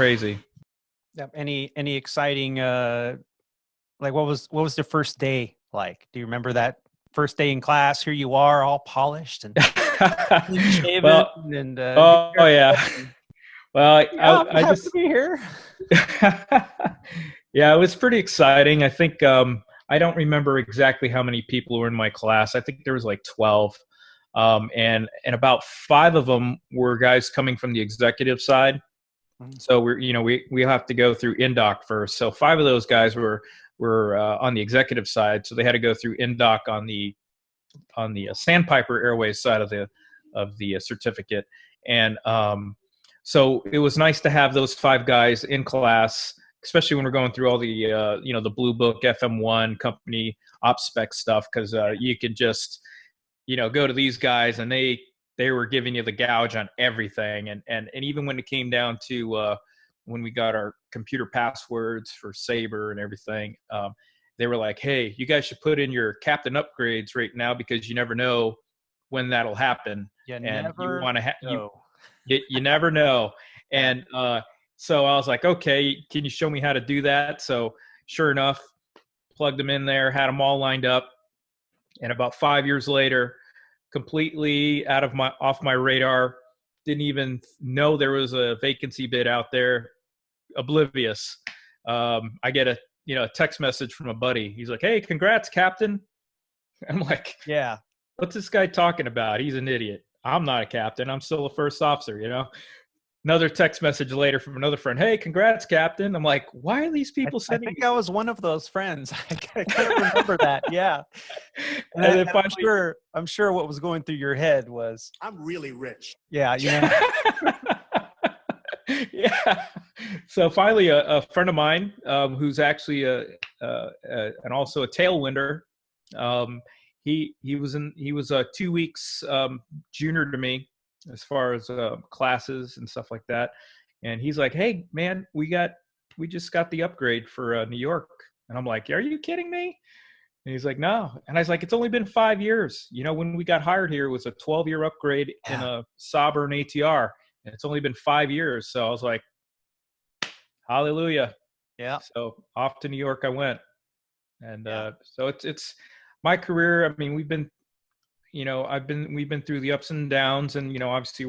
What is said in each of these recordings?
crazy. Yep. Any exciting like what was the first day like? Do you remember that first day in class? Here you are, all polished and clean shaven, Well, and oh yeah. Well, yeah, I'm I happy to just, be here. yeah, it was pretty exciting. I think I don't remember exactly how many people were in my class. I think there was like 12, and about 5 of them were guys coming from the executive side. So we have to go through INDOC first. So 5 of those guys were on the executive side. So they had to go through INDOC on the Sandpiper Airways side of the certificate, and so it was nice to have those 5 guys in class, especially when we're going through all the the Blue Book FM1 company op spec stuff, because you could just go to these guys and they were giving you the gouge on everything, and even when it came down to when we got our computer passwords for Sabre and everything, they were like, hey, you guys should put in your captain upgrades right now, because you never know when that'll happen. You want to you never know. And so I was like, okay, can you show me how to do that? So sure enough, plugged them in there, had them all lined up, and about 5 years later, completely off my radar, didn't even know there was a vacancy bid out there, oblivious. I get a text message from a buddy. He's like, hey, congrats, Captain. I'm like, yeah, what's this guy talking about? He's an idiot. I'm not a captain. I'm still a first officer, Another text message later from another friend. Hey, congrats, Captain. I'm like, why are these people sending I think I was one of those friends. I kind of remember that. Yeah. And I'm sure what was going through your head was, I'm really rich. Yeah. Yeah. So finally, a friend of mine, who's actually and also a tailwinder, he was 2 weeks junior to me as far as classes and stuff like that, and he's like, hey man, we just got the upgrade for New York. And I'm like, are you kidding me? And he's like, no. And I was like, it's only been 5 years. When we got hired here, it was a 12-year upgrade in a Sabre and ATR, and it's only been 5 years. So I was like, hallelujah. Yeah. So off to New York I went. And so it's my career. I mean, we've been through the ups and downs, and obviously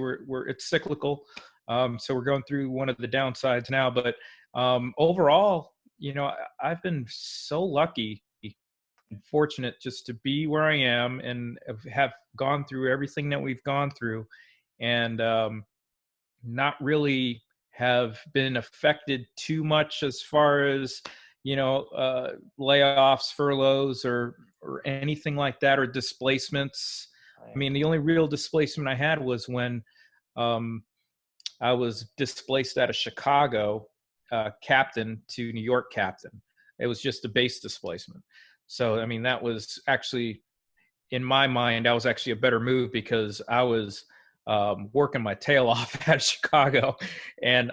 it's cyclical. So we're going through one of the downsides now, but overall, I've been so lucky and fortunate just to be where I am and have gone through everything that we've gone through, and not really have been affected too much as far as layoffs, furloughs, or anything like that, or displacements. I mean, the only real displacement I had was when I was displaced out of Chicago captain to New York captain. It was just a base displacement. So, I mean, that was actually, in my mind, that was actually a better move, because I was working my tail off out of Chicago, and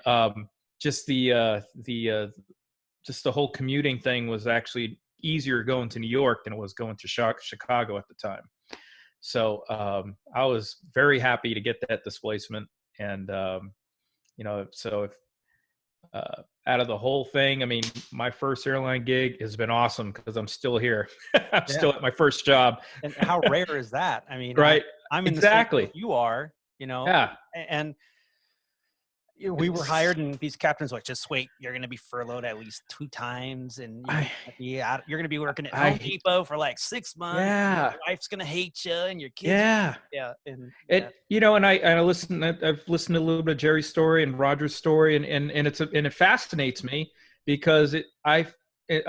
just the whole commuting thing was actually easier going to New York than it was going to Chicago at the time. So I was very happy to get that displacement. And, so if out of the whole thing, I mean, my first airline gig has been awesome, because I'm still here. I'm still at my first job. And how rare is that? I mean, right. I'm in exactly. the same you are, Yeah. And we were hired, and these captains were like, just wait, you're going to be furloughed at least 2 times, and you're going to be working at Home Depot for like 6 months. Yeah. Your wife's going to hate you, and your kids. Yeah. Yeah. And and I've listened to a little bit of Jerry's story and Roger's story, and it fascinates me, because I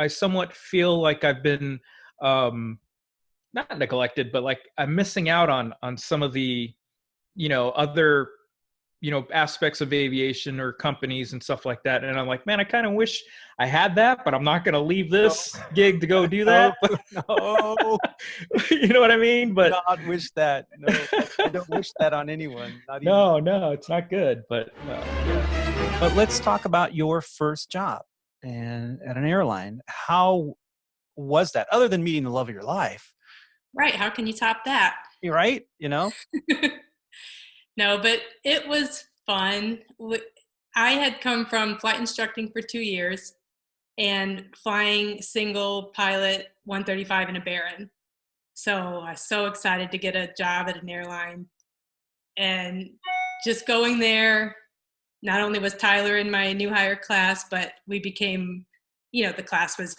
somewhat feel like I've been not neglected, but like I'm missing out on some of the other aspects of aviation or companies and stuff like that. And I'm like, man, I kind of wish I had that, but I'm not going to leave this gig to go do that. No. You know what I mean? But not wish that. No, I don't wish that on anyone. No, it's not good. But But let's talk about your first job and at an airline. How was that, other than meeting the love of your life? Right. How can you top that? You're right. No, but it was fun. I had come from flight instructing for 2 years and flying single pilot 135 in a Baron. So I was so excited to get a job at an airline, and just going there, not only was Tyler in my new hire class, but we became, the class was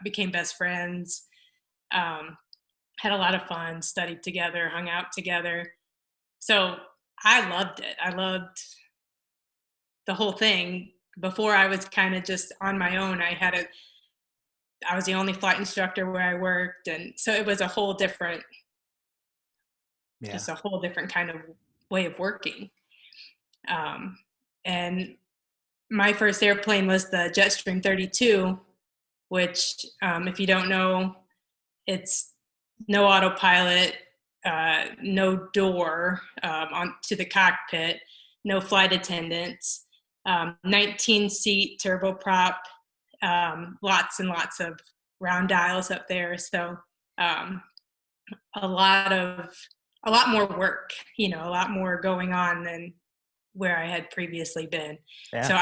became best friends, had a lot of fun, studied together, hung out together. So I loved it. I loved the whole thing. Before, I was kind of just on my own. I was the only flight instructor where I worked. And so it was just a whole different kind of way of working. And my first airplane was the Jetstream 32, which, if you don't know, it's no autopilot, no door to the cockpit, no flight attendants, 19-seat turboprop, lots and lots of round dials up there. So a lot more work, a lot more going on than where I had previously been. Yeah. So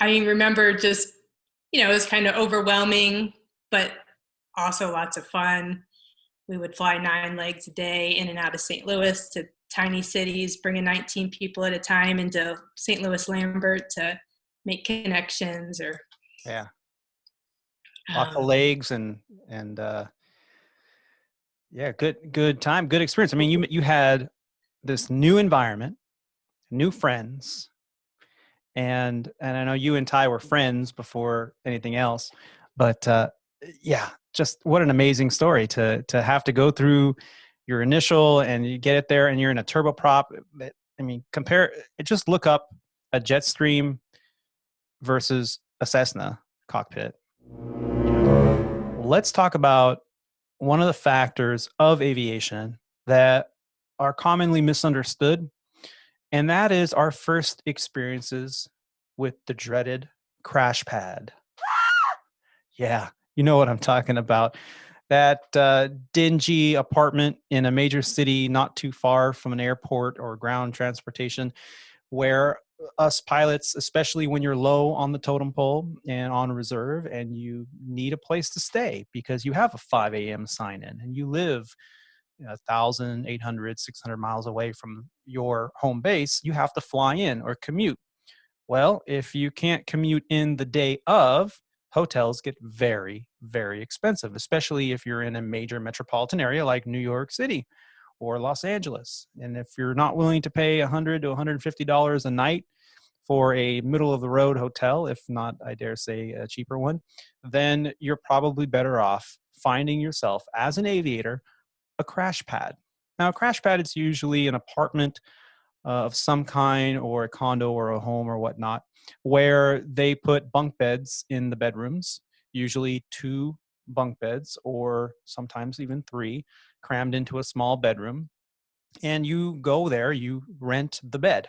I remember just, it was kind of overwhelming, but also lots of fun. We would fly 9 legs a day in and out of St. Louis to tiny cities, bringing 19 people at a time into St. Louis Lambert to make connections. Or lots of legs and good time, good experience. I mean, you had this new environment, new friends, and I know you and Ty were friends before anything else, but just what an amazing story to have to go through your initial, and you get it there and you're in a turboprop. I mean, just look up a Jetstream versus a Cessna cockpit. Let's talk about one of the factors of aviation that are commonly misunderstood, and that is our first experiences with the dreaded crash pad. Yeah, you know what I'm talking about. That dingy apartment in a major city not too far from an airport or ground transportation, where us pilots, especially when you're low on the totem pole and on reserve and you need a place to stay because you have a 5 a.m. sign-in and you live 1,800, 600 miles away from your home base, you have to fly in or commute. Well, if you can't commute in the day of, hotels get very, very expensive, especially if you're in a major metropolitan area like New York City or Los Angeles. And if you're not willing to pay $100 to $150 a night for a middle-of-the-road hotel, if not, I dare say, a cheaper one, then you're probably better off finding yourself, as an aviator, a crash pad. Now, a crash pad is usually an apartment of some kind, or a condo or a home or whatnot, where they put bunk beds in the bedrooms, usually 2 bunk beds or sometimes even 3, crammed into a small bedroom. And you go there, you rent the bed.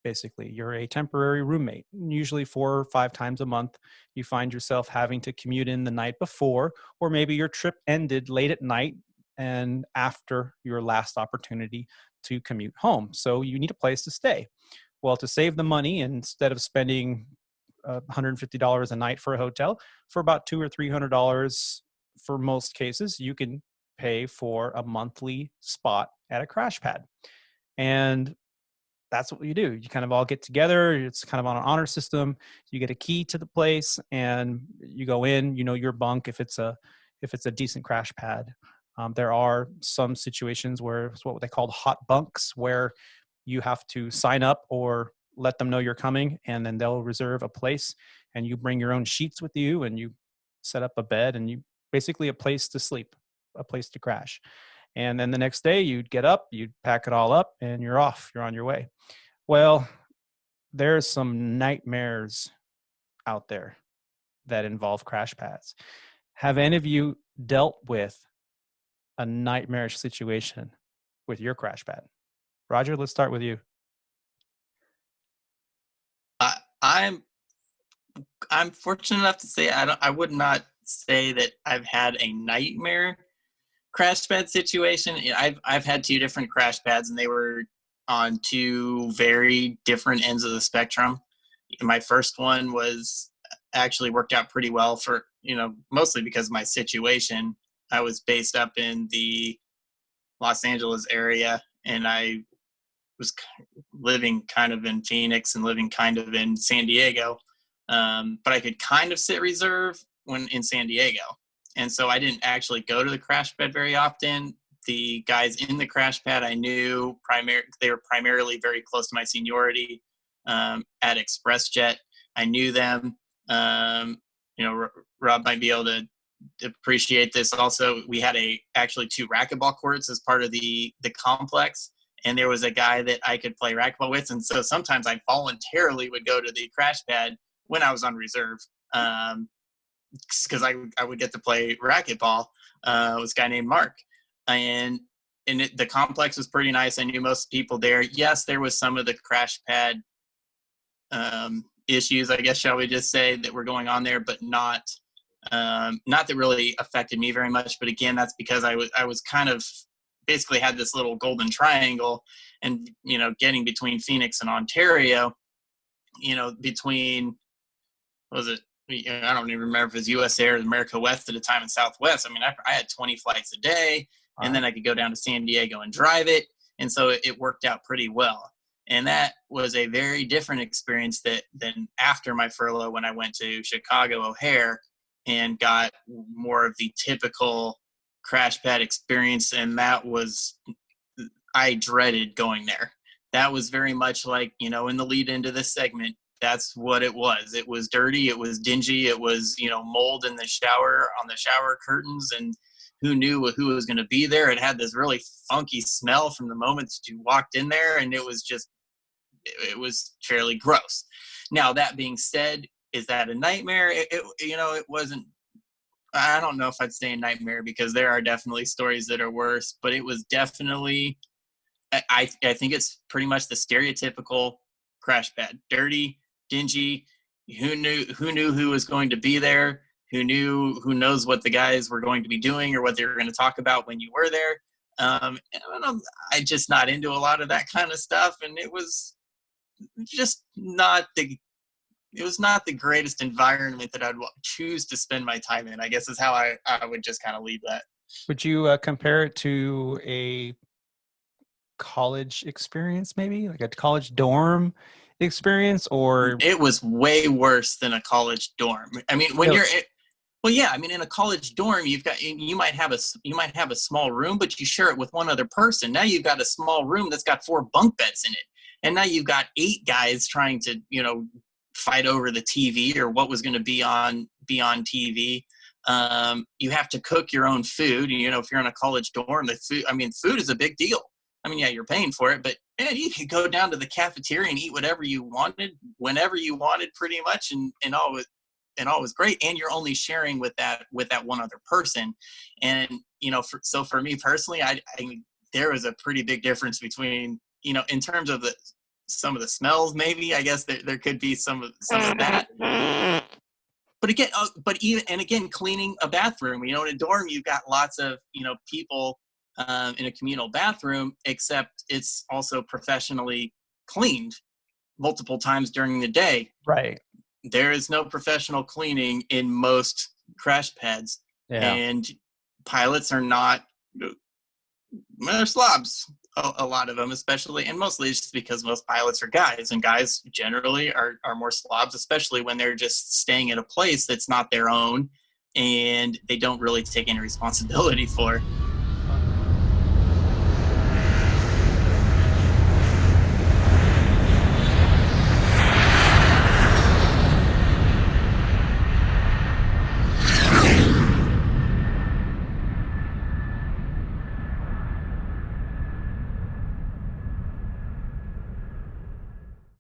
Basically, you're a temporary roommate. Usually 4 or 5 times a month, you find yourself having to commute in the night before, or maybe your trip ended late at night and after your last opportunity to commute home. So you need a place to stay. Well, to save the money, instead of spending $150 a night for a hotel, for about $200 or $300 for most cases, you can pay for a monthly spot at a crash pad. And that's what you do. You kind of all get together. It's kind of on an honor system. You get a key to the place and you go in, your bunk if it's a decent crash pad. There are some situations where it's what they call hot bunks, where you have to sign up or let them know you're coming, and then they'll reserve a place, and you bring your own sheets with you, and you set up a bed, and you basically a place to sleep, a place to crash. And then the next day you'd get up, you'd pack it all up, and you're off. You're on your way. Well, there's some nightmares out there that involve crash pads. Have any of you dealt with a nightmarish situation with your crash pad? Roger, let's start with you. I'm fortunate enough to say I would not say that I've had a nightmare crash pad situation. I've had 2 different crash pads, and they were on two very different ends of the spectrum. My first one was actually worked out pretty well for, mostly because of my situation. I was based up in the Los Angeles area, and I was living kind of in Phoenix and living kind of in San Diego. But I could kind of sit reserve when in San Diego. And so I didn't actually go to the crash pad very often. The guys in the crash pad I knew they were primarily very close to my seniority at ExpressJet. I knew them. Rob might be able to appreciate this. Also, we had actually two racquetball courts as part of the complex, and there was a guy that I could play racquetball with. And so sometimes I voluntarily would go to the crash pad when I was on reserve, because I would get to play racquetball with this guy named Mark. And the complex was pretty nice. I knew most people there. Yes, there was some of the crash pad issues, I guess, shall we just say, that were going on there, but not that really affected me very much. But again, that's because I was kind of basically had this little golden triangle, and getting between Phoenix and Ontario, between, what was it? I don't even remember if it was US Air, America West at the time, and Southwest. I mean, I had 20 flights a day, and then I could go down to San Diego and drive it. And so it worked out pretty well. And that was a very different experience than after my furlough, when I went to Chicago O'Hare and got more of the typical crash pad experience. And that was, I dreaded going there. That was very much like, in the lead into this segment, that's what it was. It was dirty. It was dingy. It was, mold in the shower, on the shower curtains, and who knew who was going to be there. It had this really funky smell from the moment that you walked in there, and it was fairly gross. Now, that being said, is that a nightmare? It wasn't. I don't know if I'd say a nightmare, because there are definitely stories that are worse, but it was definitely, I think it's pretty much the stereotypical crash pad. Dirty, dingy. Who knew who was going to be there? Who knows what the guys were going to be doing or what they were going to talk about when you were there. I'm just not into a lot of that kind of stuff, and it was just not the greatest environment that I'd choose to spend my time in, I guess, is how I would just kind of leave that. Would you compare it to a college experience, maybe like a college dorm experience? Or it was way worse than a college dorm. I mean, when you're in a college dorm, you might have a small room, but you share it with one other person. Now you've got a small room that's got 4 bunk beds in it, and now you've got 8 guys trying to fight over the TV or what was going to be on TV. You have to cook your own food. If you're in a college dorm, food is a big deal. I mean, yeah, you're paying for it, but man, you could go down to the cafeteria and eat whatever you wanted, whenever you wanted, pretty much, and all was great. And you're only sharing with that one other person. And so for me personally, I there was a pretty big difference between in terms of some of the smells. Maybe, I guess, there could be some of that. But again, cleaning a bathroom. In a dorm, you've got lots of people in a communal bathroom, except it's also professionally cleaned multiple times during the day. Right. There is no professional cleaning in most crash pads. Yeah. And pilots are not. They're slobs. A lot of them, especially, and mostly just because most pilots are guys, and guys generally are more slobs, especially when they're just staying at a place that's not their own and they don't really take any responsibility for.